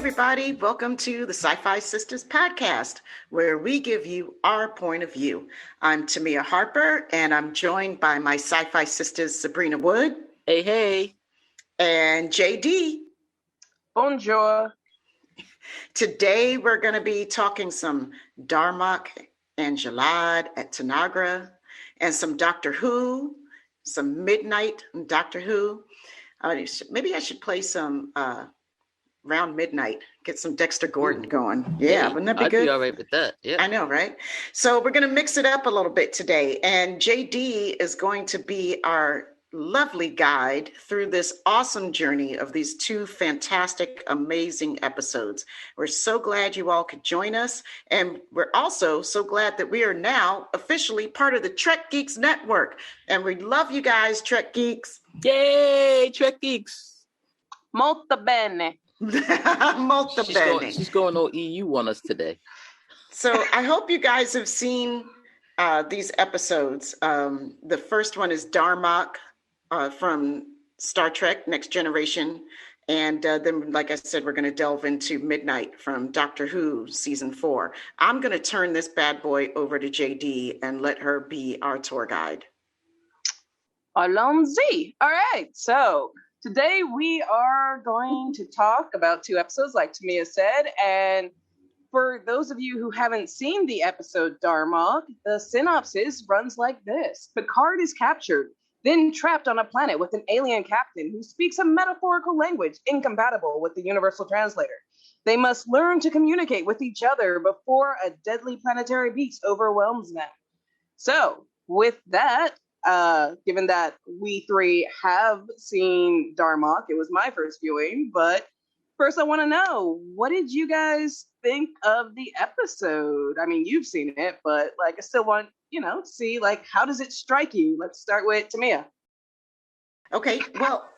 everybody. Welcome to the SyFy Sistas podcast, where we give you our point of view. I'm Tamia Harper, and I'm joined by my SyFy sisters, Sabrina Wood. Hey, hey. And J.D. Bonjour. Today, we're going to be talking some Darmok and Jalad at Tanagra, and some Doctor Who, some Midnight Doctor Who. Maybe I should play some around midnight, get some Dexter Gordon going. Yeah, hey, wouldn't that be I'd good? Be all right with that. Yeah, I know, right? So we're going to mix it up a little bit today. And JD is going to be our lovely guide through this awesome journey of these two fantastic, amazing episodes. We're so glad you all could join us. And we're also so glad that we are now officially part of the Trek Geeks Network. And we love you guys, Trek Geeks. Yay, Trek Geeks. Molto bene. Molto bene. She's going all EU on us today. So I hope you guys have seen these episodes. The first one is Darmok from Star Trek Next Generation. And then, like I said, we're going to delve into Midnight from Doctor Who Season 4. I'm going to turn this bad boy over to JD and let her be our tour guide. Allons-y. All right. So today we are going to talk about two episodes, like Tamia said. And for those of you who haven't seen the episode Darmok, the synopsis runs like this. Picard is captured, then trapped on a planet with an alien captain who speaks a metaphorical language incompatible with the universal translator. They must learn to communicate with each other before a deadly planetary beast overwhelms them. So with that, given that we three have seen Darmok, it was my first viewing, but first I want to know, what did you guys think of the episode? I mean, you've seen it, but like, I still want, to see, like, how does it strike you? Let's start with Tamia. Okay, well,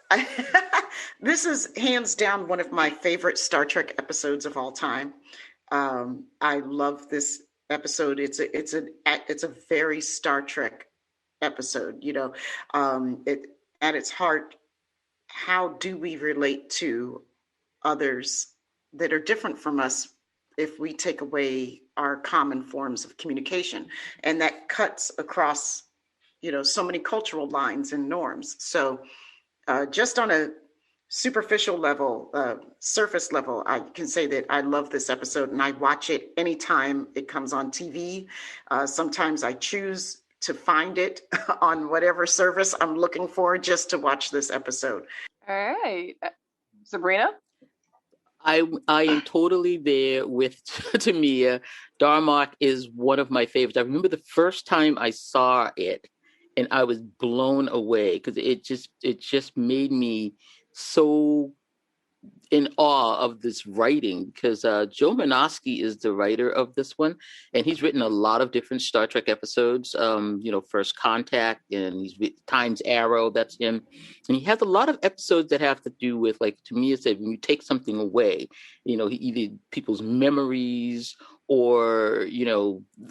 this is hands down one of my favorite Star Trek episodes of all time. I love this episode. It's a very Star Trek episode. It at its heart, how do we relate to others that are different from us if we take away our common forms of communication? And that cuts across so many cultural lines and norms. So just on a superficial level, surface level, I can say that I love this episode, and I watch it anytime it comes on TV. Sometimes I choose to find it on whatever service I'm looking for just to watch this episode. All right. Sabrina? I am totally there with Tamia. Darmok is one of my favorites. I remember the first time I saw it, and I was blown away because it just made me so in awe of this writing, because Joe Menosky is the writer of this one, and he's written a lot of different Star Trek episodes. First Contact, and he's written Time's Arrow, that's him. And he has a lot of episodes that have to do with, like Tamia said, when you take something away, either people's memories or,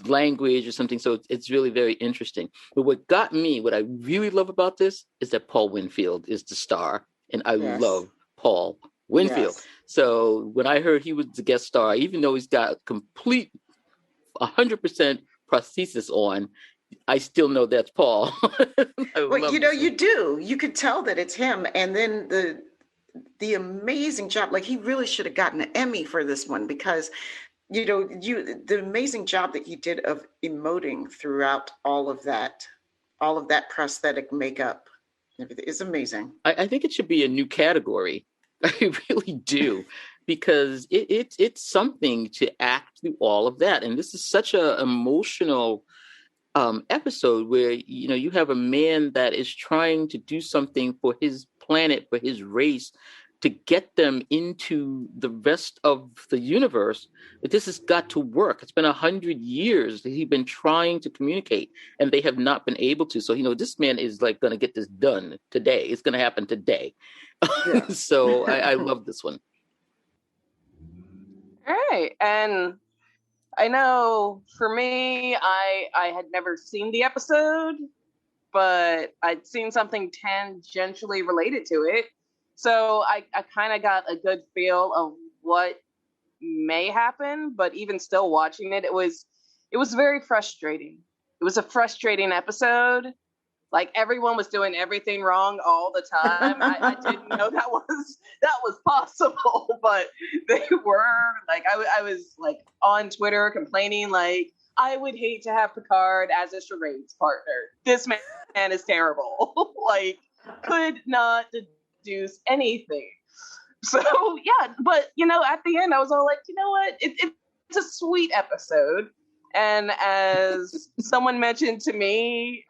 language or something. So it's really very interesting. But what I really love about this is that Paul Winfield is the star, and I love Paul Winfield. Yes. So when I heard he was the guest star, even though he's got complete 100% prosthesis on, I still know that's Paul. Well, you do. You could tell that it's him. And then the amazing job, like, he really should have gotten an Emmy for this one, because the amazing job that he did of emoting throughout all of that prosthetic makeup is amazing. I think it should be a new category. I really do, because it's something to act through all of that. And this is such an emotional episode where, you have a man that is trying to do something for his planet, for his race, to get them into the rest of the universe. But this has got to work. It's been 100 years that he's been trying to communicate, and they have not been able to. So, this man is like going to get this done today. It's going to happen today. Yeah. So I love this one. All right. And I know for me, I had never seen the episode, but I'd seen something tangentially related to it. So I kind of got a good feel of what may happen, but even still watching it, it was very frustrating. It was a frustrating episode. Like, everyone was doing everything wrong all the time. I didn't know that was possible, but they were. Like, I was like on Twitter complaining, like, I would hate to have Picard as a charades partner. This man is terrible. Like, could not deduce anything. So yeah, but at the end I was all like, you know what? It's a sweet episode, and as someone mentioned to me,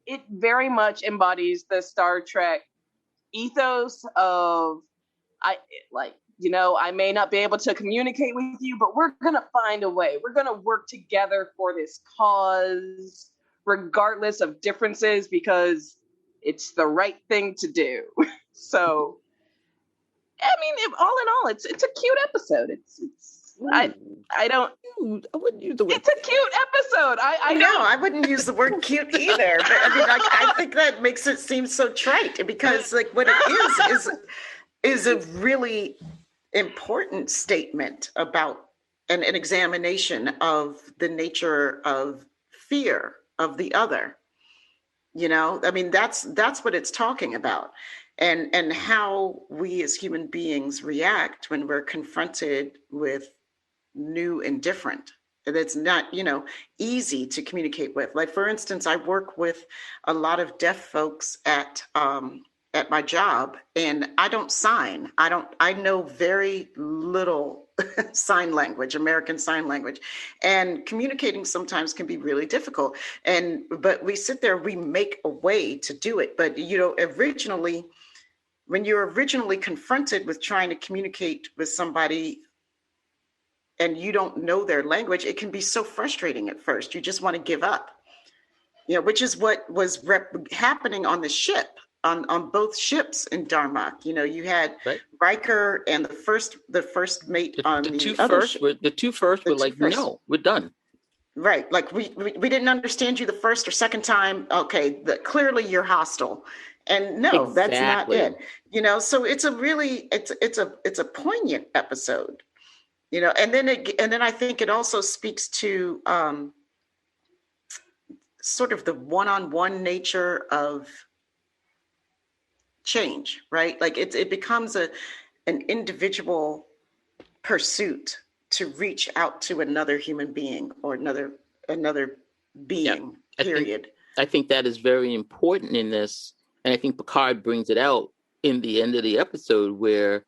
it very much embodies the Star Trek ethos of I may not be able to communicate with you, but we're going to find a way. We're going to work together for this cause, regardless of differences, because it's the right thing to do. So, I mean, all in all, it's a cute episode. I wouldn't use the word. It's a cute episode. I wouldn't use the word cute either. But I mean, I think that makes it seem so trite, because like what it is a really important statement about an examination of the nature of fear of the other. I mean, that's what it's talking about, and how we as human beings react when we're confronted with new and different. That's not, easy to communicate with. Like, for instance, I work with a lot of deaf folks at my job, and I don't sign. I know very little sign language, American Sign Language, and communicating sometimes can be really difficult. But we sit there, we make a way to do it. But, originally, when you're originally confronted with trying to communicate with somebody and you don't know their language, it can be so frustrating at first. You just want to give up, which is what was happening on the ship, on both ships in Darmok. You had Riker and the first mate on the two other ship. The two first were like, no, we're done. Right. Like, we didn't understand you the first or second time. Okay, clearly you're hostile. And no, That's not it. So it's a really, it's a poignant episode. And then I think it also speaks to sort of the one-on-one nature of change, right? Like, it becomes an individual pursuit to reach out to another human being or another being. Yeah, period. I think that is very important in this, and I think Picard brings it out in the end of the episode where,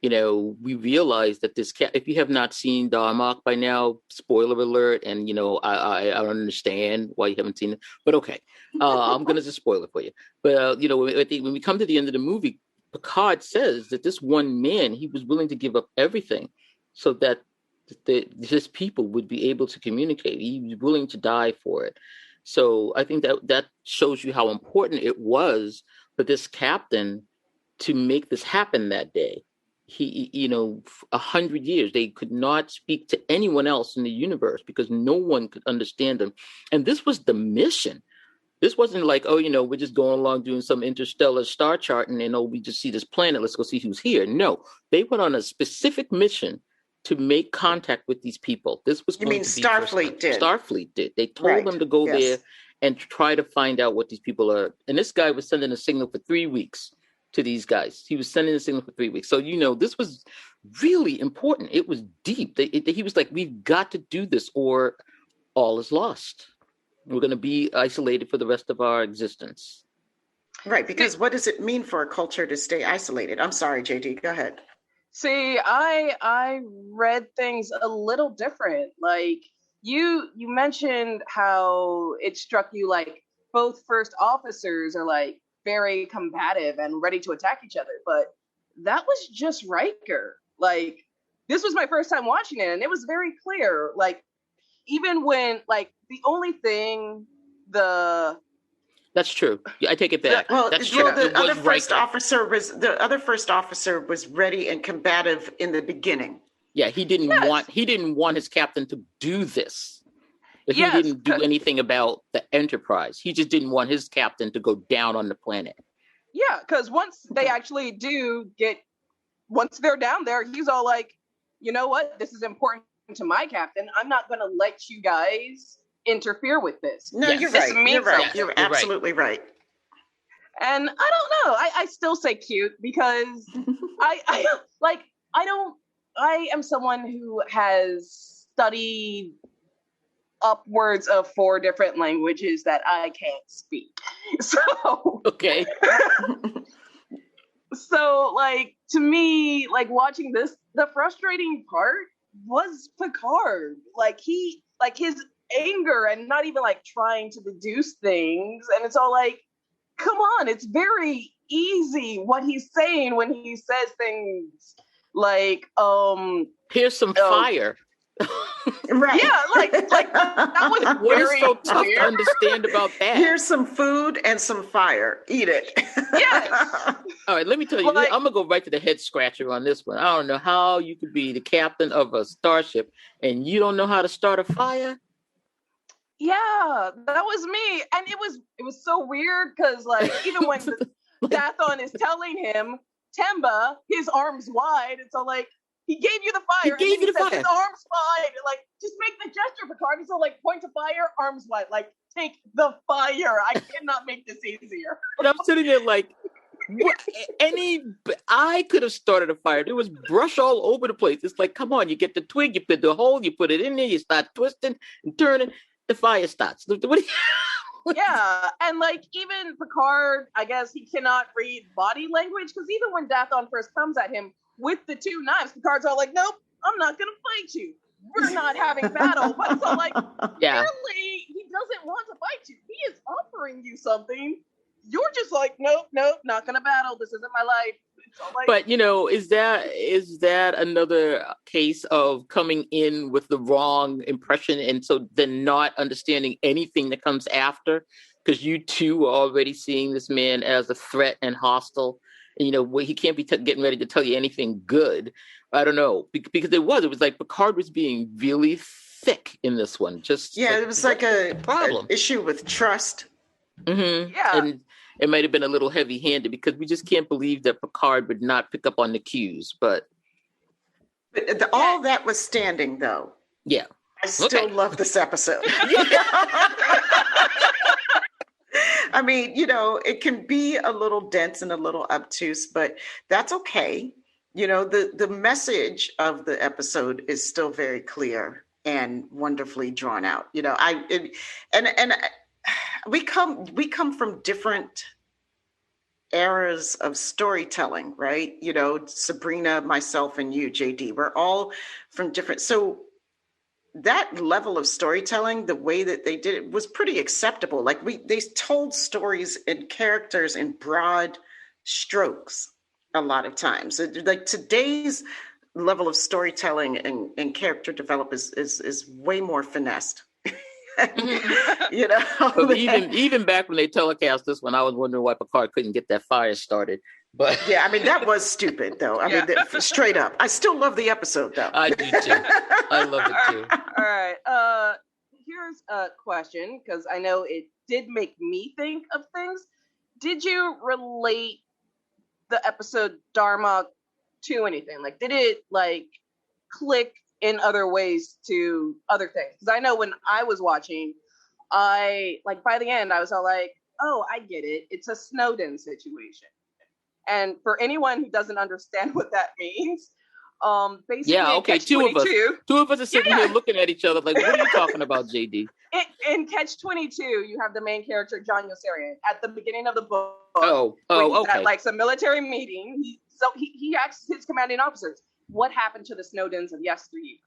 we realize that this cat, if you have not seen Darmok by now, spoiler alert, and, I don't understand why you haven't seen it, but okay. I'm going to just spoil it for you. But, when we come to the end of the movie, Picard says that this one man, he was willing to give up everything so that his people would be able to communicate. He was willing to die for it. So I think that shows you how important it was for this captain to make this happen that day. He, 100 years, they could not speak to anyone else in the universe because no one could understand them. And this was the mission. This wasn't like, we're just going along doing some interstellar star charting and, we just see this planet, let's go see who's here. No, they went on a specific mission to make contact with these people. This was going to be Starfleet did. Starfleet did. They told them to go there and try to find out what these people are. And this guy was sending a signal for 3 weeks to these guys. He was sending a signal for 3 weeks. So, this was really important. It was deep. He was like, we've got to do this or all is lost. We're going to be isolated for the rest of our existence. Right. Because what does it mean for a culture to stay isolated? I'm sorry, JD, go ahead. See, I read things a little different. Like, you mentioned how it struck you like both first officers are like very combative and ready to attack each other, but that was just Riker. Like, this was my first time watching it, and it was very clear. Like, even when, like, the only thing That's true. I take it back. That's true. The other first officer was ready and combative in the beginning. Yeah, he didn't want his captain to do this. But he didn't do anything about the Enterprise. He just didn't want his captain to go down on the planet. Yeah, because once they actually once they're down there, he's all like, you know what? This is important to my captain. I'm not going to let you guys interfere with this. No, Yes. you're This right. means You're right. something. You're absolutely right. And I don't know. I still say cute because I am someone who has studied upwards of 4 different languages that I can't speak. So Okay. So, like, to me, like, watching this, the frustrating part was Picard. Like, his anger and not even, like, trying to deduce things. And it's all like, come on, it's very easy what he's saying when he says things like, Here's some fire. Right. Yeah, like that was What is very so tough clear. to understand about that? Here's some food and some fire. Eat it. Yes. All right, let me tell you, Like- I'm going to go right to the head scratcher on this one. I don't know how you could be the captain of a starship and you don't know how to start a fire. Yeah, that was me. And it was so weird because, like, even when Dathon is telling him, Temba, his arms wide, it's all like, he gave you the fire. He gave you the says, fire. His arms wide. Like, just make the gesture, Picard. He's all like, point to fire, arms wide. Like, take the fire. I cannot make this easier. And I'm sitting there like, what? I could have started a fire. There was brush all over the place. It's like, come on, you get the twig, you put the hole, you put it in there, you start twisting and turning, the fire starts. Yeah, and like even Picard, I guess he cannot read body language because even when Dathon first comes at him with the 2 knives, Picard's all like, nope, I'm not gonna fight you. We're not having battle. But it's all like, Yeah. really, he doesn't want to fight you. He is offering you something. You're just like, nope, not gonna battle. This isn't my life. It's all like, But is that another case of coming in with the wrong impression and so then not understanding anything that comes after? Because you too are already seeing this man as a threat and hostile. And he can't be getting ready to tell you anything good. I don't know, because it was like Picard was being really thick in this one. It was like a problem. An issue with trust. Mm-hmm. Yeah. And it might have been a little heavy-handed because we just can't believe that Picard would not pick up on the cues. But all that was standing, though. Yeah. I still love this episode. I mean, it can be a little dense and a little obtuse, but that's okay. The message of the episode is still very clear and wonderfully drawn out. We come from different eras of storytelling, right? Sabrina, myself, and you, JD, we're all from different. So that level of storytelling, the way that they did it was pretty acceptable. Like they told stories and characters in broad strokes a lot of times. Like today's level of storytelling and character development is way more finessed. But even back when they telecast this one, I was wondering why Picard couldn't get that fire started. But yeah, I mean that was stupid, though. I mean, straight up. I still love the episode, though. I do too. I love it too. All right. Here's a question because I know it did make me think of things. Did you relate the episode Darmok to anything? Like, did it click in other ways to other things? Because I know when I was watching, by the end I was all like, oh, I get it. It's a Snowden situation. And for anyone who doesn't understand what that means, basically, two of us are sitting here looking at each other like, what are you talking about, JD? In Catch 22, you have the main character John Yossarian at the beginning of the book. Okay. At some military meeting, he asks his commanding officers, what happened to the Snowdens of yesteryear?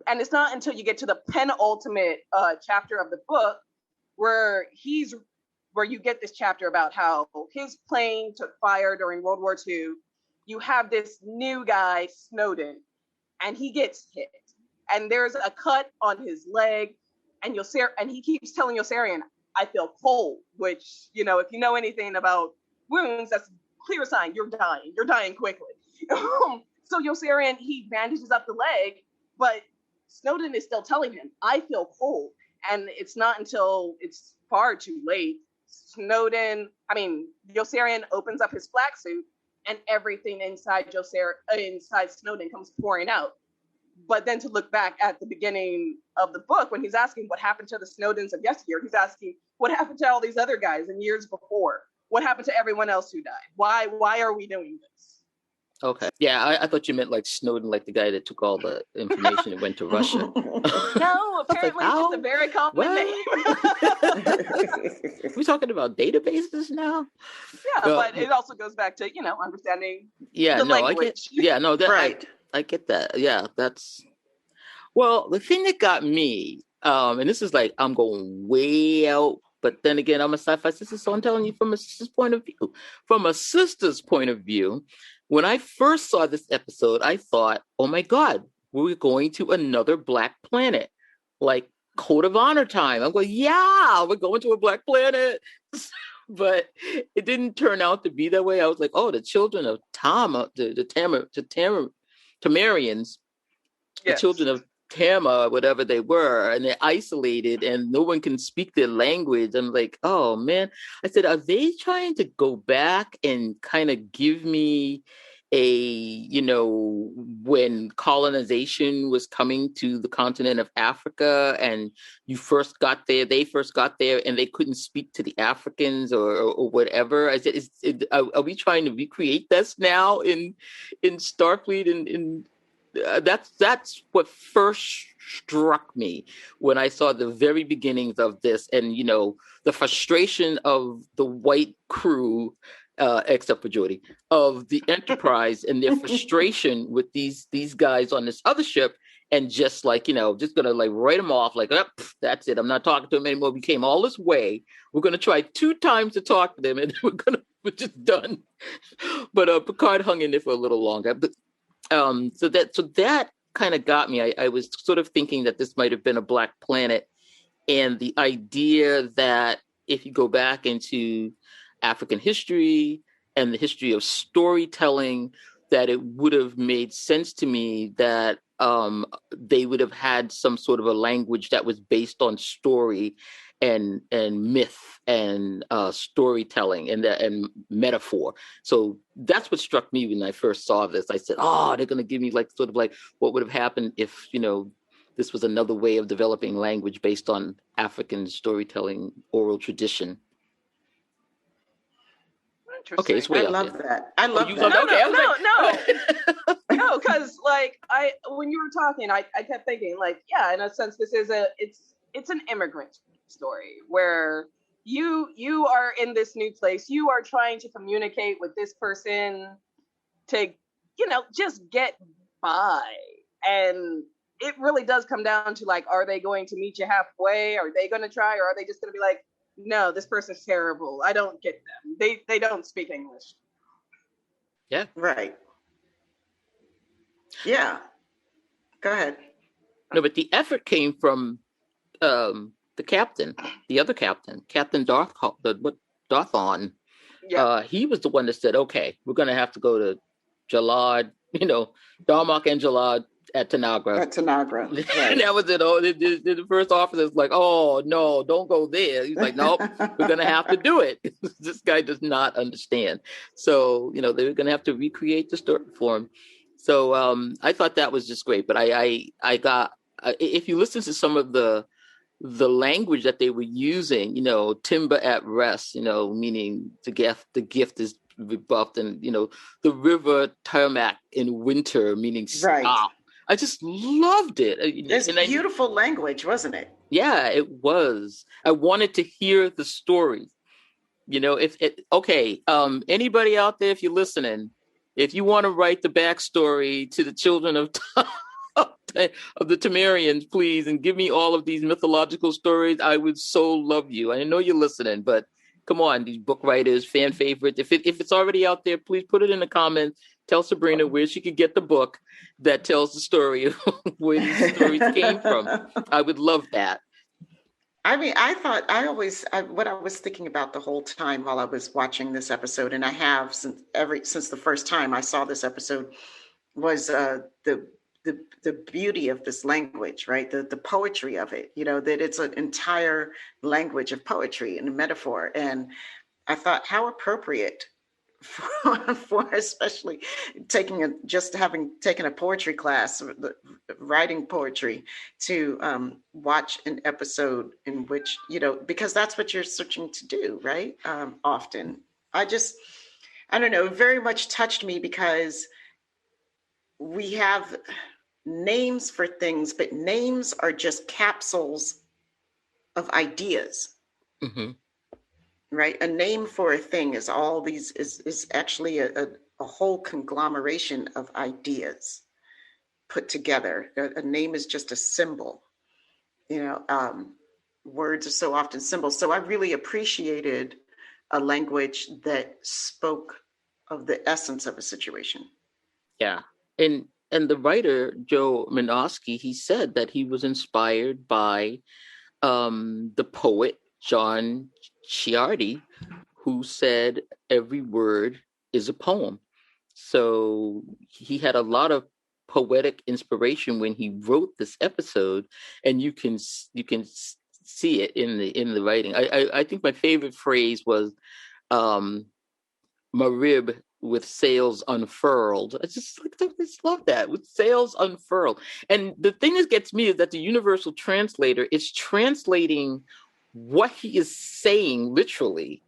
And it's not until you get to the penultimate chapter of the book where you get this chapter about how his plane took fire during World War II. You have this new guy, Snowden, and he gets hit. And there's a cut on his leg, and he keeps telling Yossarian, I feel cold, which, if you know anything about wounds, that's a clear sign you're dying. You're dying quickly. So Yossarian, he bandages up the leg, but Snowden is still telling him, I feel cold. And it's not until it's far too late. Yossarian opens up his flak suit and everything inside inside Snowden comes pouring out. But then to look back at the beginning of the book, when he's asking what happened to the Snowdens of yesteryear, he's asking what happened to all these other guys in years before? What happened to everyone else who died? Why are we doing this? Okay. Yeah, I thought you meant like Snowden, like the guy that took all the information and went to Russia. No, apparently it's just a very common name. We're talking about databases now? Yeah, but it also goes back to, understanding the language. I get that. Yeah, that's... Well, the thing that got me, and this is like, I'm going way out, but then again, I'm a sci-fi sister, so I'm telling you from a sister's point of view. From a sister's point of view, when I first saw this episode, I thought, oh my God, we're going to another black planet, like Code of Honor time. I'm going, yeah, we're going to a black planet. But it didn't turn out to be that way. I was like, oh, the children of Tamarians, the children of Tama, whatever they were, and they're isolated and no one can speak their language. I'm like, oh man. I said, are they trying to go back and kind of give me when colonization was coming to the continent of Africa and they first got there and they couldn't speak to the Africans or whatever. I said, are we trying to recreate this now in Starfleet? And that's what first struck me when I saw the very beginnings of this, and the frustration of the white crew, except for Geordi, of the Enterprise and their frustration with these guys on this other ship, and just gonna like write them off, like, oh, that's it, I'm not talking to them anymore. We came all this way, we're gonna try 2 times to talk to them, and we're just done. But Picard hung in there for a little longer. But so that kind of got me. I was sort of thinking that this might have been a black planet, and the idea that if you go back into African history and the history of storytelling, that it would have made sense to me that they would have had some sort of a language that was based on story and myth and storytelling and metaphor. So that's what struck me when I first saw this. I said, oh, they're going to give me like what would have happened if, this was another way of developing language based on African storytelling oral tradition. Okay, it's way I love that. I love that. No, because when you were talking, I kept thinking, like, yeah, in a sense, this is it's an immigrant story where you are in this new place, you are trying to communicate with this person to just get by, and it really does come down to, like, are they going to meet you halfway? Are they going to try, or are they just going to be like, no, this person's terrible, I don't get them, they don't speak English? Yeah, right. Yeah, go ahead. No, but the effort came from the captain, the other captain, Captain Darthon. Yeah. He was the one that said, okay, we're going to have to go to Jalad, Darmok and Jalad at Tanagra. Right. And that was it. Oh, the first officer's like, oh, no, don't go there. He's like, nope, we're going to have to do it. This guy does not understand. So, they were going to have to recreate the story for him. So I thought that was just great. But I got, if you listen to some of the language that they were using, timber at rest, meaning the gift is rebuffed, and, the river Tarmac in winter, meaning stop. Right. I just loved it. It's beautiful language, wasn't it? Yeah, it was. I wanted to hear the story. Anybody out there, if you're listening, if you want to write the backstory to the children of the Tamarians, please, and give me all of these mythological stories, I would so love you. I know you're listening, but come on, these book writers, fan favorites. If it's already out there, please put it in the comments. Tell Sabrina where she could get the book that tells the story of where these stories came from. I would love that. I mean, what I was thinking about the whole time while I was watching this episode, and I have since the first time I saw this episode, was the beauty of this language, right? The poetry of it, that it's an entire language of poetry and a metaphor. And I thought, how appropriate for especially having taken a poetry class, writing poetry, to watch an episode in which, because that's what you're searching to do, right? Often. I don't know, it very much touched me because we have names for things, but names are just capsules of ideas. Mm-hmm. Right? A name for a thing is actually a whole conglomeration of ideas put together. A name is just a symbol. Words are so often symbols. So I really appreciated a language that spoke of the essence of a situation. Yeah. And the writer, Joe Minosky, he said that he was inspired by the poet John Ciardi, who said every word is a poem. So he had a lot of poetic inspiration when he wrote this episode, and you can see it in the writing. I think my favorite phrase was Marib with sails unfurled. I just love that, with sails unfurled. And the thing that gets me is that the universal translator is translating what he is saying literally,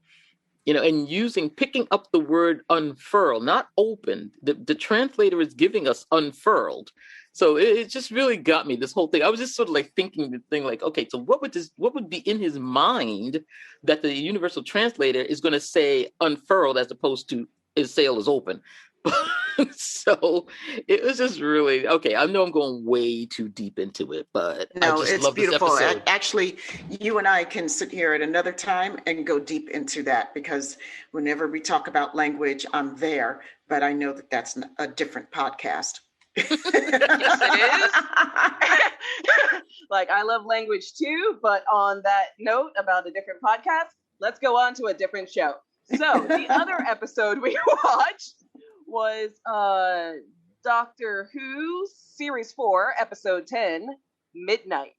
and picking up the word unfurl, not open. The translator is giving us unfurled. So it just really got me, this whole thing. I was just sort of like thinking the thing like, okay, so what would be in his mind that the universal translator is going to say unfurled as opposed to his sail is open? So it was just really, okay, I know I'm going way too deep into it, but no, I just it's love beautiful. this episode. Actually, you and I can sit here at another time and go deep into that, because whenever we talk about language, I'm there, but I know that that's a different podcast. Yes, it is. Like, I love language too, but on that note about a different podcast, let's go on to a different show. So the other episode we watched was Doctor Who Series 4, Episode 10, Midnight.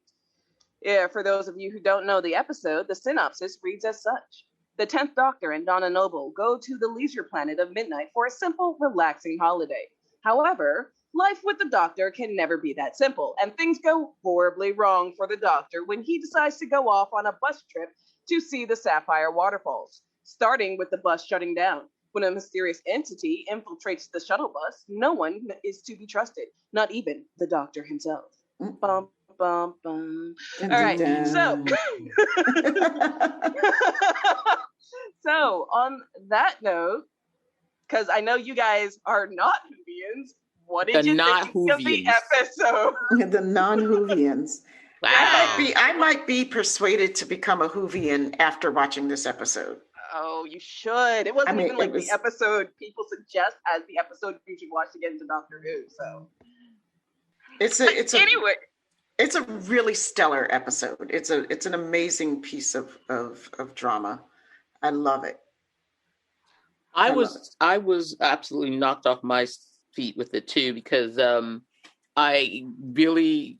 Yeah, for those of you who don't know the episode, the synopsis reads as such. The 10th Doctor and Donna Noble go to the leisure planet of Midnight for a simple, relaxing holiday. However, life with the Doctor can never be that simple, and things go horribly wrong for the Doctor when he decides to go off on a bus trip to see the Sapphire Waterfalls, starting with the bus shutting down. When a mysterious entity infiltrates the shuttle bus, no one is to be trusted, not even the Doctor himself. Bum, bum, bum. All right, so so on that note, because I know you guys are not Whovians, what did you think of the episode? The non-Whovians. Wow. I might be persuaded to become a Whovian after watching this episode. Oh, you should. It wasn't even like the episode people suggest as the episode you should watch to get into Doctor Who. So anyway, it's a really stellar episode. It's an amazing piece of drama. I love it. I was absolutely knocked off my feet with it too, because I really,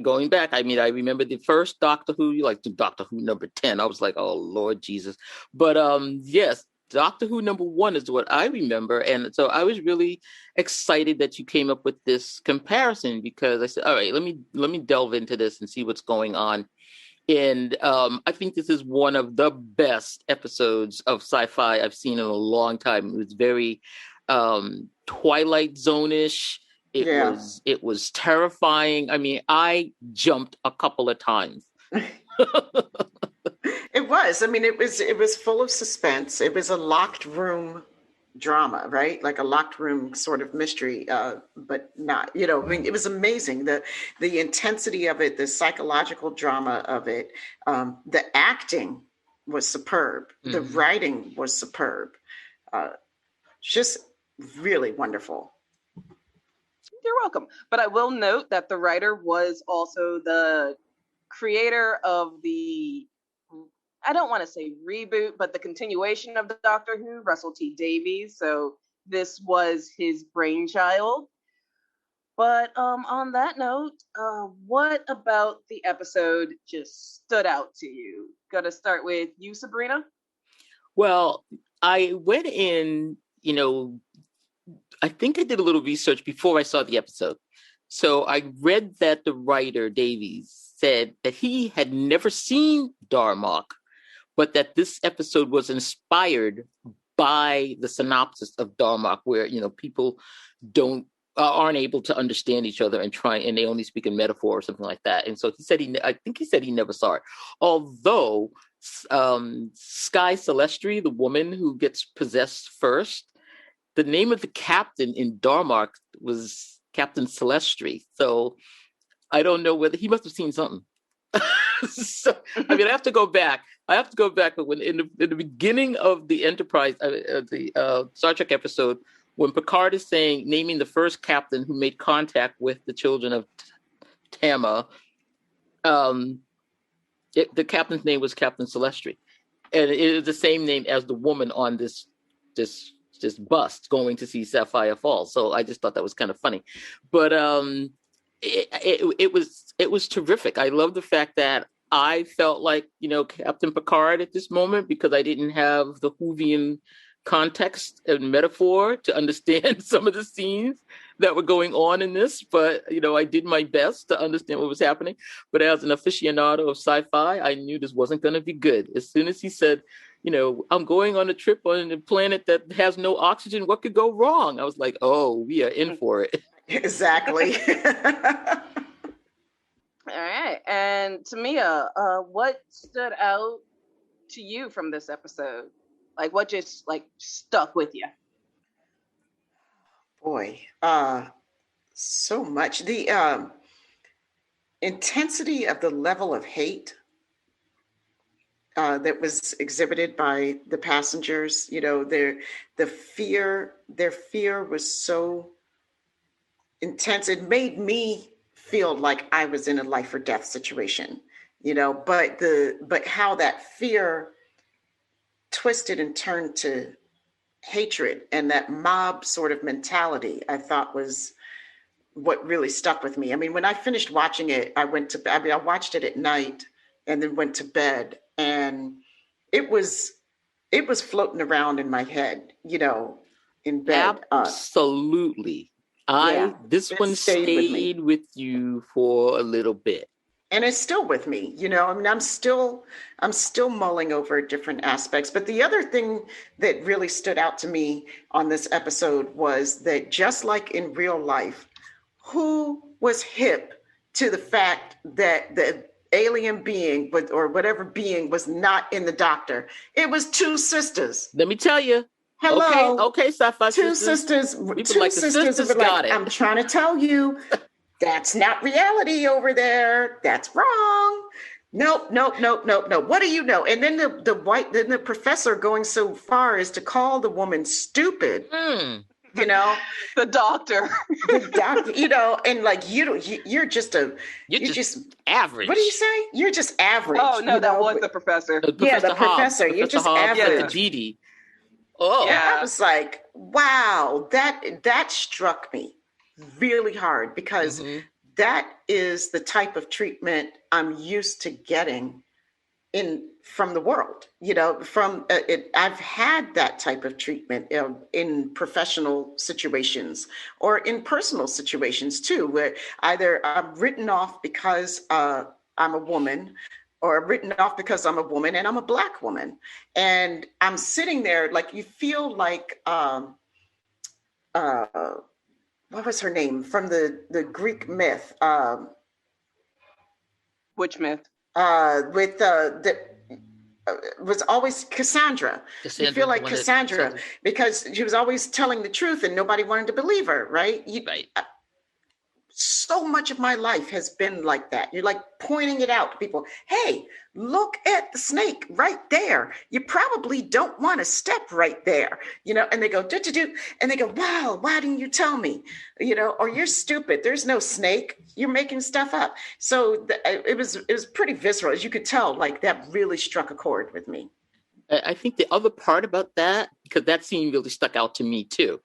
going back, I mean, I remember the first Doctor Who, like the Doctor Who number 10. I was like, oh, Lord Jesus. But yes, Doctor Who number 1 is what I remember. And so I was really excited that you came up with this comparison, because I said, all right, let me delve into this and see what's going on. And I think this is one of the best episodes of sci-fi I've seen in a long time. It was very Twilight Zone-ish. It was terrifying. I mean, I jumped a couple of times. It was. I mean, it was full of suspense. It was a locked room drama, right? Like a locked room sort of mystery, but not, I mean, it was amazing. The intensity of it, the psychological drama of it, the acting was superb. Mm-hmm. The writing was superb. Just really wonderful. You're welcome. But I will note that the writer was also the creator of the, I don't want to say reboot, but the continuation of the Doctor Who, Russell T Davies. So this was his brainchild. But on that note, what about the episode just stood out to you? Got to start with you, Sabrina? Well, I went in, I think I did a little research before I saw the episode. So I read that the writer, Davies, said that he had never seen Darmok, but that this episode was inspired by the synopsis of Darmok, where, people aren't able to understand each other and they only speak in metaphor or something like that. And so I think he said he never saw it. Although Sky Celestri, the woman who gets possessed first, the name of the captain in Darmok was Captain Celestri. So I don't know whether he must have seen something. So, I have to go back. But when in the beginning of the Enterprise, the Star Trek episode, when Picard is naming the first captain who made contact with the children of Tama, the captain's name was Captain Celestri, and it is the same name as the woman on this bus going to see Sapphire Falls. So I just thought that was kind of funny, but it was terrific. I love the fact that I felt like, Captain Picard at this moment, because I didn't have the Whovian context and metaphor to understand some of the scenes that were going on in this. But, I did my best to understand what was happening. But as an aficionado of sci-fi, I knew this wasn't going to be good. As soon as he said, I'm going on a trip on a planet that has no oxygen, what could go wrong? I was like, oh, we are in for it. Exactly. All right. And Tamia, what stood out to you from this episode? Like, what just stuck with you? Boy, so much. The intensity of the level of hate that was exhibited by the passengers, their fear was so intense. It made me feel like I was in a life or death situation, but how that fear twisted and turned to hatred, and that mob sort of mentality, I thought was what really stuck with me. When I finished watching it, I watched it at night and then went to bed, and it was floating around in my head, in bed. Absolutely. This one stayed with you for a little bit. And it's still with me, I'm still mulling over different aspects. But the other thing that really stood out to me on this episode was that, just like in real life, who was hip to the fact that the alien being or whatever being was not in the doctor? It was two sisters. Let me tell you. Hello. Okay, SyFy Two sisters. Two sisters got it. I'm trying to tell you. That's not reality over there. That's wrong. Nope. What do you know? And then the professor going so far as to call the woman stupid. The doctor. The doctor, and you're just average. What do you say? You're just average. Oh no, that was the professor. The professor. You're just average. J.D. Oh, yeah. I was like, wow, that struck me really hard, because that is the type of treatment I'm used to getting from the world. I've had that type of treatment in professional situations or in personal situations too, where either I'm written off because I'm a woman, or written off because I'm a woman and I'm a Black woman, and I'm sitting there like, you feel like what was her name from the Greek myth? Which myth? Was always Cassandra. You feel like Cassandra because she was always telling the truth and nobody wanted to believe her, right? Right. So much of my life has been like that. You're like pointing it out to people. Hey, look at the snake right there. You probably don't want to step right there, and they go, do, and they go, wow, why didn't you tell me? Or you're stupid. There's no snake. You're making stuff up. So it was pretty visceral. As you could tell, like that really struck a chord with me. I think the other part about that, because that scene really stuck out to me too.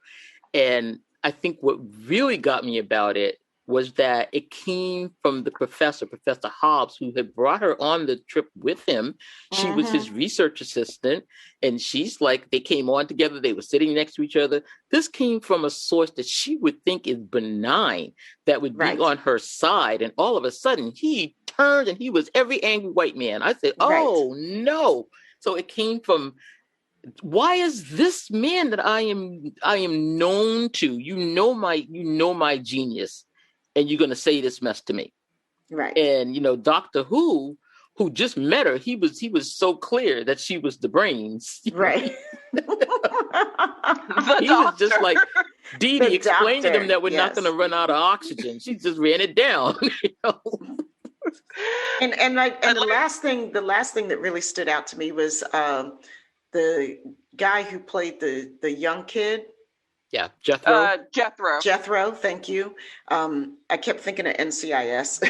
And I think what really got me about it was that it came from the Professor Hobbs, who had brought her on the trip with him. She was his research assistant, and she's like, they came on together. They were sitting next to each other. This came from a source that she would think is benign, that would be on her side. And all of a sudden, he turned and he was every angry white man. I said, oh, no. So it came from, why is this man that I am known to? You know my genius, and you're going to say this mess to me. Right. And, Doctor Who just met her, he was so clear that she was the brains. Right. He was just like, Dee Dee explained to them that we're not going to run out of oxygen. She just ran it down. And the last thing that really stood out to me was the guy who played the young kid. Yeah, Jethro. Jethro, thank you. I kept thinking of NCIS.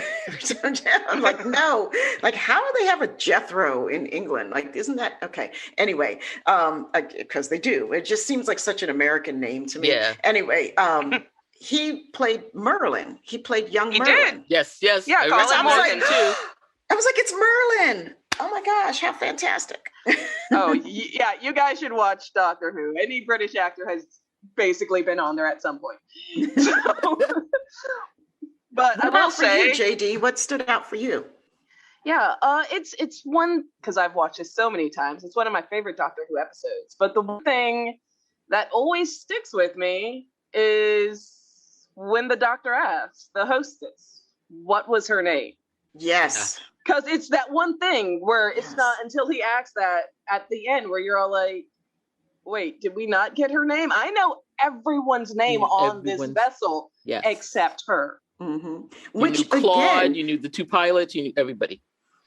I'm like, no, like, how do they have a Jethro in England? Like, isn't that okay? Anyway, because they do. It just seems like such an American name to me. Yeah. Anyway, he played Merlin. He played young Merlin. Did. Yes. Yeah, Colin Morgan too. I was like, it's Merlin. Oh my gosh, how fantastic. Yeah, you guys should watch Doctor Who. Any British actor has basically been on there at some point. So, but I will say, you, JD, what stood out for you? Yeah, it's one, because I've watched this so many times. It's one of my favorite Doctor Who episodes. But the one thing that always sticks with me is when the Doctor asks the hostess, what was her name? Yes. Because it's that one thing where it's not until he asks that at the end where you're all like, wait, did we not get her name? I know everyone's name on this vessel except her. Mm-hmm. Which you knew Claude, again, you knew the two pilots, you knew everybody.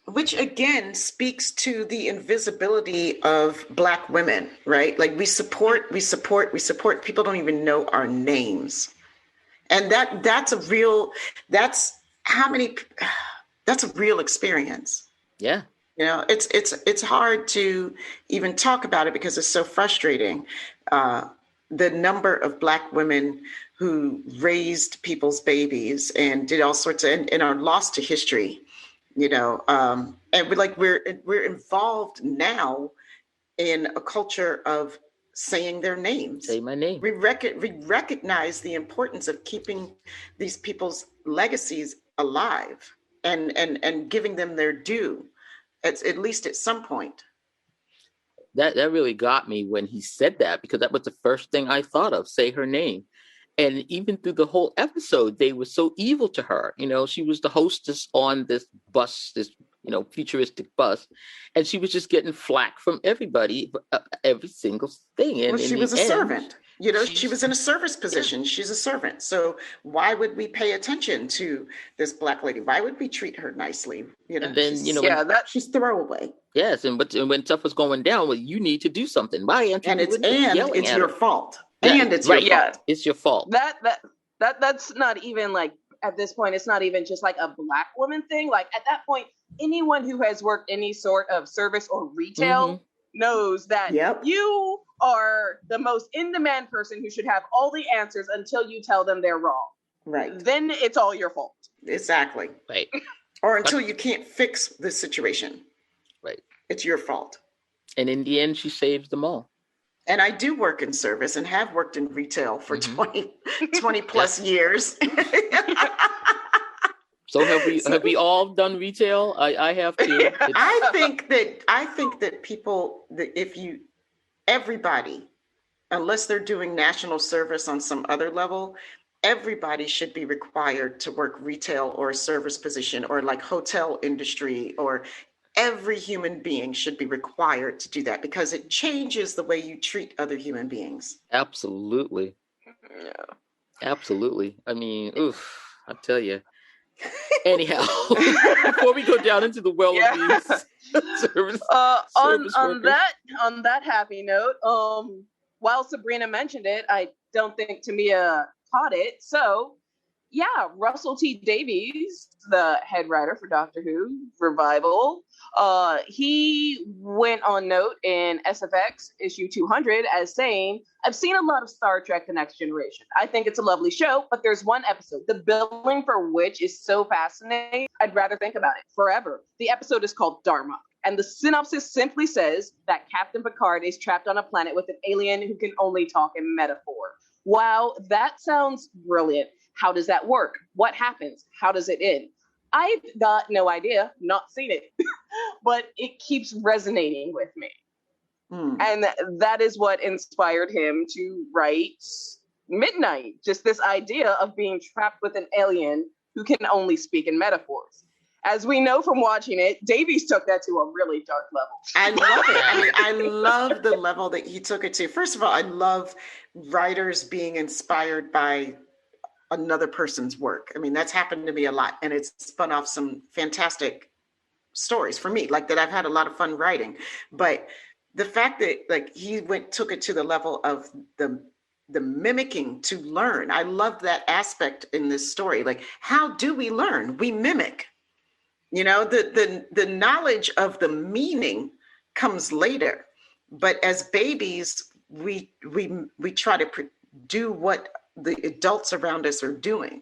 Which again speaks to the invisibility of Black women, right? Like we support. People don't even know our names, and that's a real experience. Yeah. It's hard to even talk about it because it's so frustrating. The number of Black women who raised people's babies and did all sorts of, and are lost to history, and we're involved now in a culture of saying their names. Say my name. We recognize the importance of keeping these people's legacies alive and giving them their due. At least at some point. That really got me when he said that, because that was the first thing I thought of, say her name. And even through the whole episode, they were so evil to her. She was the hostess on this bus, this, futuristic bus. And she was just getting flack from everybody, every single thing. And she was a servant. She was in a service position. Yeah. She's a servant. So why would we pay attention to this Black lady? Why would we treat her nicely? And then, she's throwaway. Yes. And when stuff was going down, well, you need to do something. Why? And it's your fault. And it's your fault. It's your fault. That's not even like, at this point, it's not even just like a Black woman thing. Like at that point, anyone who has worked any sort of service or retail knows that you are the most in-demand person who should have all the answers until you tell them they're wrong. Right. Then it's all your fault. Exactly. Right. Or until you can't fix the situation. Right. It's your fault. And in the end, she saves them all. And I do work in service and have worked in retail for 20 plus years. So have we all done retail? I have to. I think that people, everybody, unless they're doing national service on some other level, everybody should be required to work retail or a service position or like hotel industry, or every human being should be required to do that because it changes the way you treat other human beings. Absolutely. Yeah. Absolutely. I mean, I tell you. Anyhow, before we go down into the well of these service on that happy note, while Sabrina mentioned it, I don't think Tamia caught it. So yeah, Russell T Davies, the head writer for Doctor Who Revival, he went on note in SFX issue 200 as saying, I've seen a lot of Star Trek The Next Generation. I think it's a lovely show, but there's one episode, the billing for which is so fascinating, I'd rather think about it forever. The episode is called Darmok, and the synopsis simply says that Captain Picard is trapped on a planet with an alien who can only talk in metaphor. Wow, that sounds brilliant. How does that work? What happens? How does it end? I've got no idea, not seen it, but it keeps resonating with me. And that is what inspired him to write Midnight, just this idea of being trapped with an alien who can only speak in metaphors. As we know from watching it, Davies took that to a really dark level. I love it. I mean, I love the level that he took it to. First of all, I love writers being inspired by another person's work. I mean, that's happened to me a lot, and it's spun off some fantastic stories for me, like that I've had a lot of fun writing. But the fact that like he took it to the level of the mimicking to learn. I love that aspect in this story. Like, how do we learn? We mimic. You know, the knowledge of the meaning comes later, but as babies, we try to do what the adults around us are doing,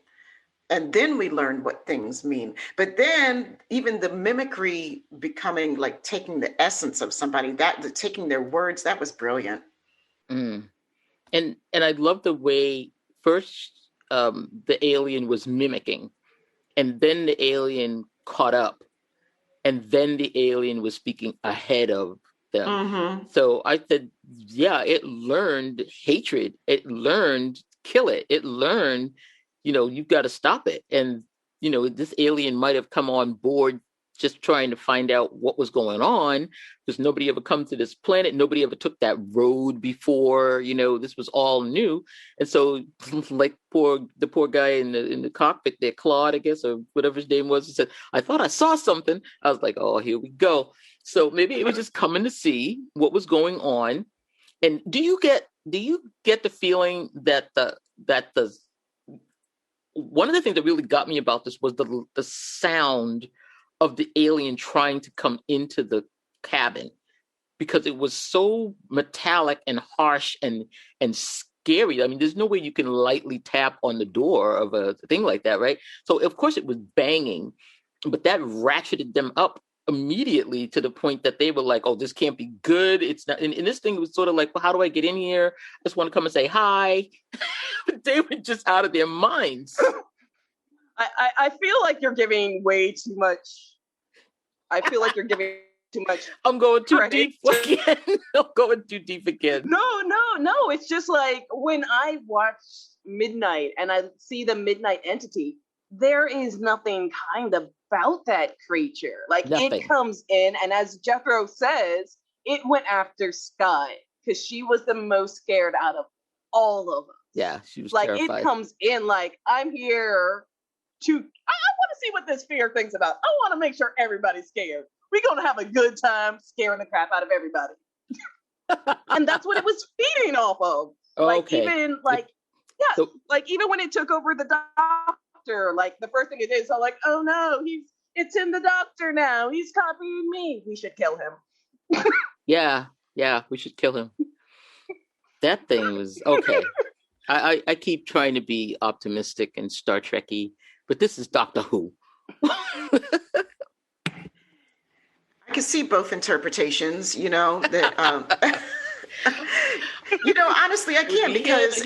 and then we learn what things mean. But then even the mimicry becoming like taking the essence of somebody, taking their words, that was brilliant. And I love the way first the alien was mimicking, and then the alien caught up, and then the alien was speaking ahead of them. Mm-hmm. So I said, yeah, it learned hatred. It learned kill it. It learned, you've got to stop it. And, this alien might have come on board just trying to find out what was going on, because nobody ever come to this planet. Nobody ever took that road before, this was all new. And so like the poor guy in the cockpit there, Claude, I guess, or whatever his name was, he said, I thought I saw something. I was like, oh, here we go. So maybe it was just coming to see what was going on. And do you get the feeling that the one of the things that really got me about this was the sound of the alien trying to come into the cabin, because it was so metallic and harsh and scary. I mean, there's no way you can lightly tap on the door of a thing like that, right? So of course it was banging, but that ratcheted them up immediately to the point that they were like, oh, this can't be good. It's not. And this thing was sort of like, well, how do I get in here? I just want to come and say hi. They were just out of their minds. I feel like you're giving way too much. I feel like you're giving too much. I'm going too deep again. I'm going too deep again. No. It's just like when I watch Midnight and I see the Midnight entity, there is nothing kind about that creature. Like nothing. It comes in, and as Jethro says, it went after Sky because she was the most scared out of all of us. Yeah, she was like terrified. It comes in like, I'm here to. I want to see what this fear thinks about. I want to make sure everybody's scared. We're gonna have a good time scaring the crap out of everybody. And that's what it was feeding off of. Like even like like even when it took over the doctor, like the first thing it did, so like, oh no, it's in the doctor now. He's copying me. We should kill him. Yeah, we should kill him. That thing was okay. I keep trying to be optimistic and Star Trek-y, but this is Doctor Who. I can see both interpretations, that honestly I can, because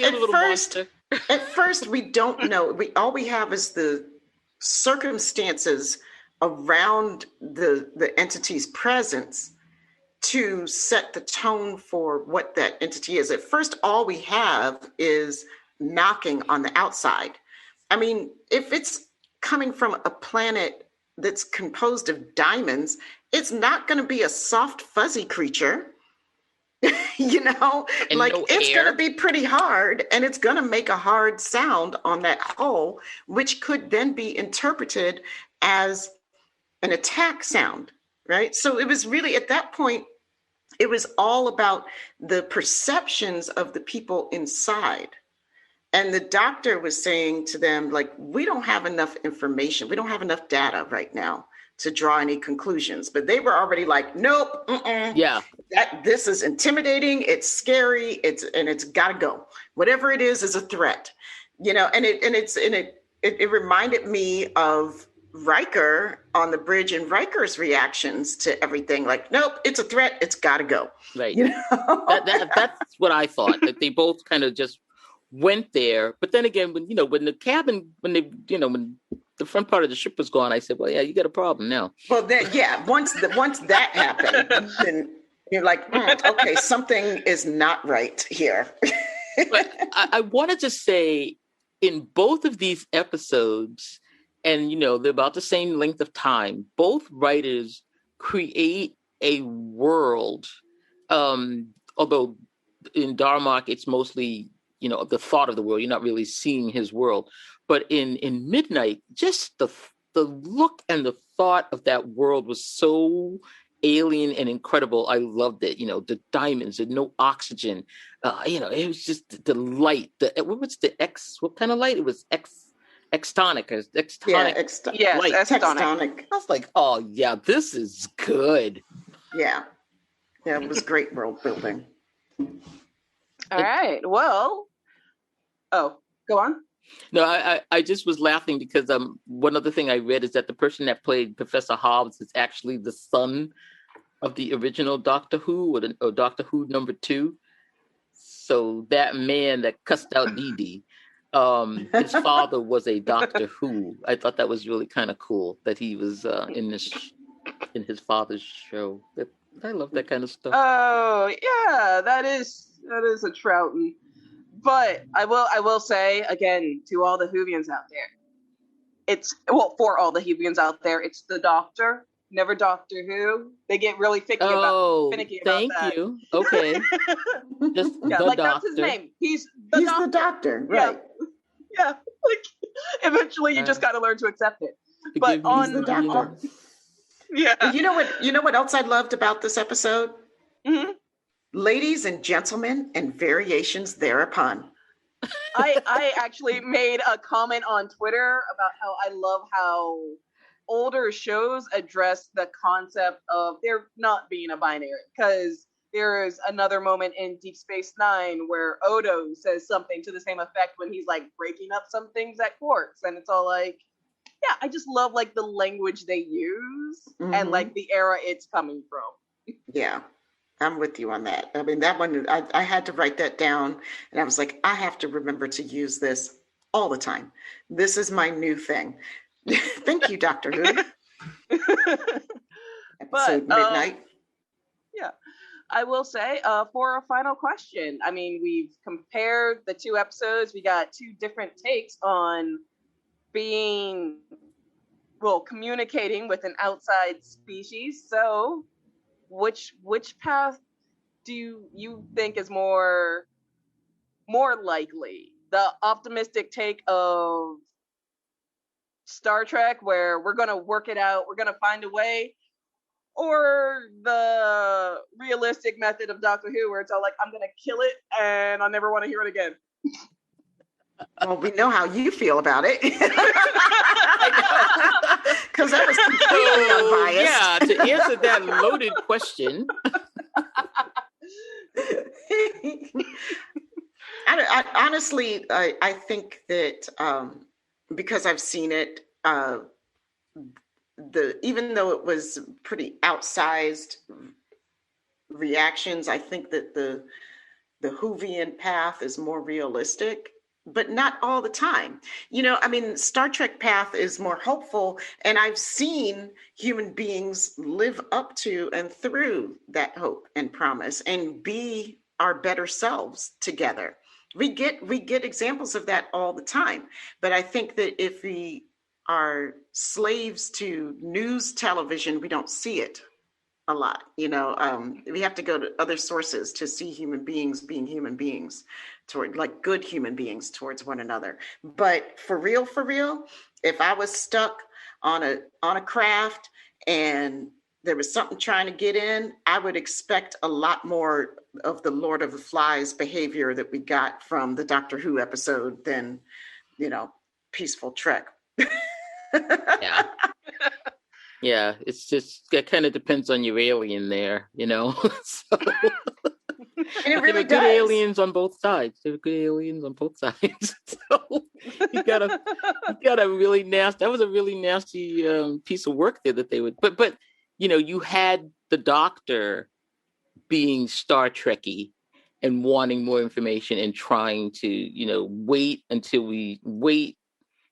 at first we don't know. All we have is the circumstances around the entity's presence to set the tone for what that entity is. At first, all we have is knocking on the outside. I mean, if it's coming from a planet that's composed of diamonds, it's not going to be a soft, fuzzy creature. And it's going to be pretty hard, and it's going to make a hard sound on that hull, which could then be interpreted as an attack sound, right? So it was really, at that point, it was all about the perceptions of the people inside. And the doctor was saying to them, like, we don't have enough information. We don't have enough data right now to draw any conclusions. But they were already like, nope, Yeah. This is intimidating. It's scary. It's got to go. Whatever it is a threat, and it reminded me of Riker on the bridge and Riker's reactions to everything. Like, nope, it's a threat. It's got to go. Right. That's what I thought, that they both kind of just went there. But then again, when the cabin, when the front part of the ship was gone, I said, well, yeah, you got a problem now. Well, then, yeah, once that happened, then you're like, okay, something is not right here. But I wanted to say, in both of these episodes, and they're about the same length of time, both writers create a world. Although in Darmok, it's mostly the thought of the world. You're not really seeing his world. But in Midnight, just the look and the thought of that world was so alien and incredible. I loved it. The diamonds and no oxygen. It was just the light. What kind of light? It was extonic. Extonic. Yeah, light. Extonic. I was like, oh yeah, this is good. Yeah. Yeah, it was great world building. All right. Well, go on. No, I just was laughing because one other thing I read is that the person that played Professor Hobbs is actually the son of the original Doctor Who, or Doctor Who #2. So that man that cussed out Dee, his father was a Doctor Who. I thought that was really kind of cool that he was in his father's show. I love that kind of stuff. Oh yeah, that is a Troughton. But I will say again to all the Whovians out there, for all the Whovians out there, it's the Doctor, never Doctor Who. They get really finicky about that. Thank you. Okay, just the Doctor. That's his name. He's the Doctor, right? Yeah. Like eventually, you just got to learn to accept it. But he's the Doctor. Yeah. You know what else I loved about this episode? Mm-hmm. Ladies and gentlemen, and variations thereupon. I actually made a comment on Twitter about how I love how older shows address the concept of there not being a binary. Because there is another moment in Deep Space Nine where Odo says something to the same effect when he's like breaking up some things at Quarks, and it's all like, yeah, I just love like the language they use and like the era it's coming from. Yeah. I'm with you on that. I mean, that one, I had to write that down, and I was like, I have to remember to use this all the time. This is my new thing. Thank you, Doctor Who. Episode Midnight. Yeah. I will say, for a final question, I mean, we've compared the two episodes. We got two different takes on communicating with an outside species. So which path do you think is more likely? The optimistic take of Star Trek, where we're going to work it out, we're going to find a way, or the realistic method of Doctor Who, where it's all like, I'm going to kill it and I'll never want to hear it again? Well, we know how you feel about it. Because that was completely unbiased. Yeah, to answer that loaded question. I honestly, I think that because I've seen it, even though it was pretty outsized reactions, I think that the Whovian path is more realistic. But not all the time. I mean, Star Trek path is more hopeful, and I've seen human beings live up to and through that hope and promise and be our better selves together. We get examples of that all the time. But I think that if we are slaves to news television, we don't see it a lot. We have to go to other sources to see human beings being human beings, toward like good human beings towards one another. But for real, if I was stuck on a craft and there was something trying to get in, I would expect a lot more of the Lord of the Flies behavior that we got from the Doctor Who episode than, Peaceful Trek. Yeah. Yeah, it's just, it kind of depends on your alien there, So, And it really there are does. good aliens on both sides. There are good aliens on both sides. So you got a really nasty. That was a really nasty piece of work there that they would. But you had the Doctor being Star Trekky and wanting more information and trying to wait until we wait.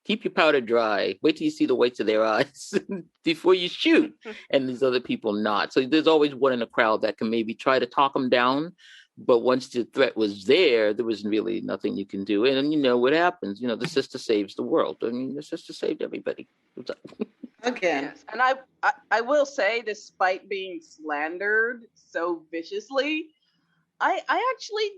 Keep your powder dry. Wait till you see the whites of their eyes before you shoot. And these other people not. So there's always one in the crowd that can maybe try to talk them down. But once the threat was there was really nothing you can do. And you know what happens. The sister saves the world. I mean, the sister saved everybody. Again. Yes. And I will say, despite being slandered so viciously, I actually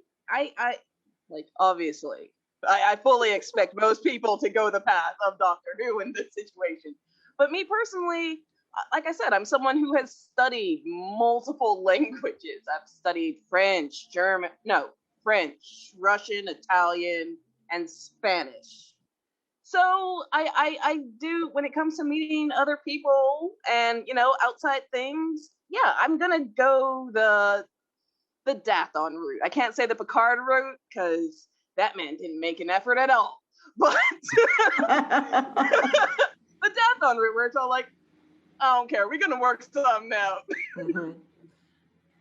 obviously, I fully expect most people to go the path of Doctor Who in this situation. But me personally, like I said, I'm someone who has studied multiple languages. I've studied French, Russian, Italian, and Spanish. So I do, when it comes to meeting other people and, outside things, yeah, I'm going to go the Dathon route. I can't say the Picard route because that man didn't make an effort at all. But the Dathon route where it's all like, I don't care, we're going to work something out. Mm-hmm.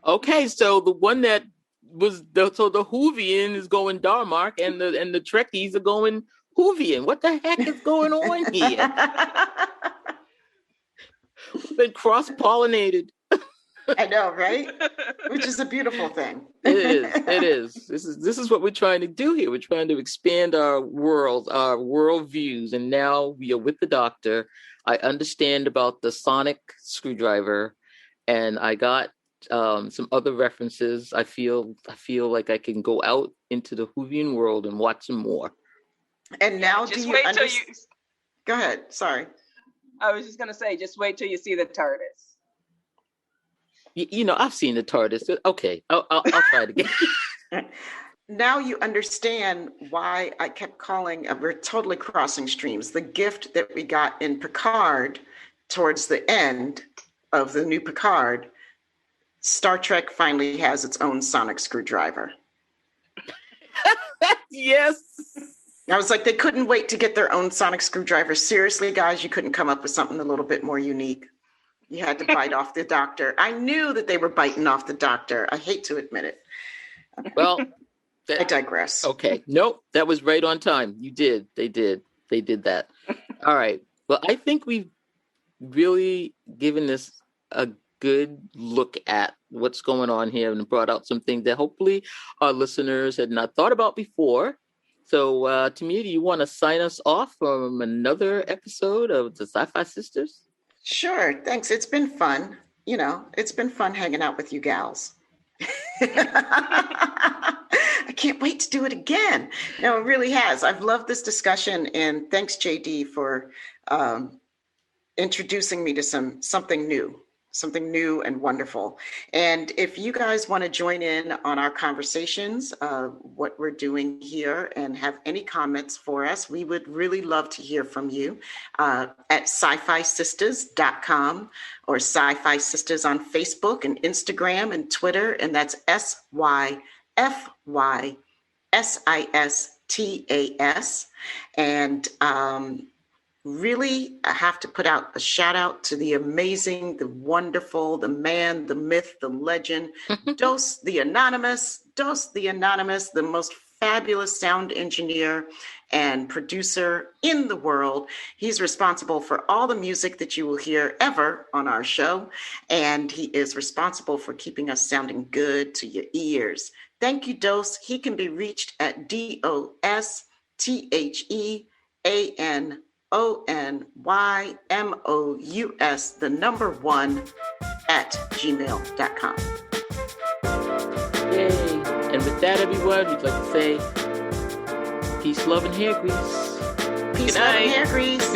Okay, so the one that was the Whovian is going Darmok and the Trekkies are going Whovian. What the heck is going on here? We've been cross-pollinated. I know, right? Which is a beautiful thing. It is. This is what we're trying to do here. We're trying to expand our world, our world views, and now we are with the Doctor. I understand about the sonic screwdriver, and I got some other references. I feel like I can go out into the Whovian world and watch some more. And now, just do you wait understand? till you. Go ahead. Sorry. I was just gonna say, just wait till you see the TARDIS. I've seen the TARDIS. Okay, I'll try it again. Now you understand why I kept calling, we're totally crossing streams, the gift that we got in Picard towards the end of the new Picard. Star Trek finally has its own sonic screwdriver. Yes. I was like, they couldn't wait to get their own sonic screwdriver. Seriously, guys, you couldn't come up with something a little bit more unique. You had to bite off the Doctor. I knew that they were biting off the Doctor. I hate to admit it. Well, I digress. Okay. Nope. That was right on time. You did. They did that. All right. Well, I think we've really given this a good look at what's going on here and brought out some things that hopefully our listeners had not thought about before. So, Tamia, do you want to sign us off from another episode of the SyFy Sisters? Sure. Thanks. It's been fun. It's been fun hanging out with you gals. I can't wait to do it again. No, it really has. I've loved this discussion, and thanks, JD, for introducing me to something new and wonderful. And if you guys want to join in on our conversations, what we're doing here, and have any comments for us, we would really love to hear from you at SyFysistas.com or SyFy Sistas on Facebook and Instagram and Twitter, and that's SyFysistas. And really, I have to put out a shout out to the amazing, the wonderful, the man, the myth, the legend, Dos the Anonymous, the most fabulous sound engineer and producer in the world. He's responsible for all the music that you will hear ever on our show, and he is responsible for keeping us sounding good to your ears. Thank you, Dos. He can be reached at DOSTHEANONYMOUS, 1 Yay. And with that, everyone, we'd like to say peace, love, and hair grease. Peace, love, and hair grease.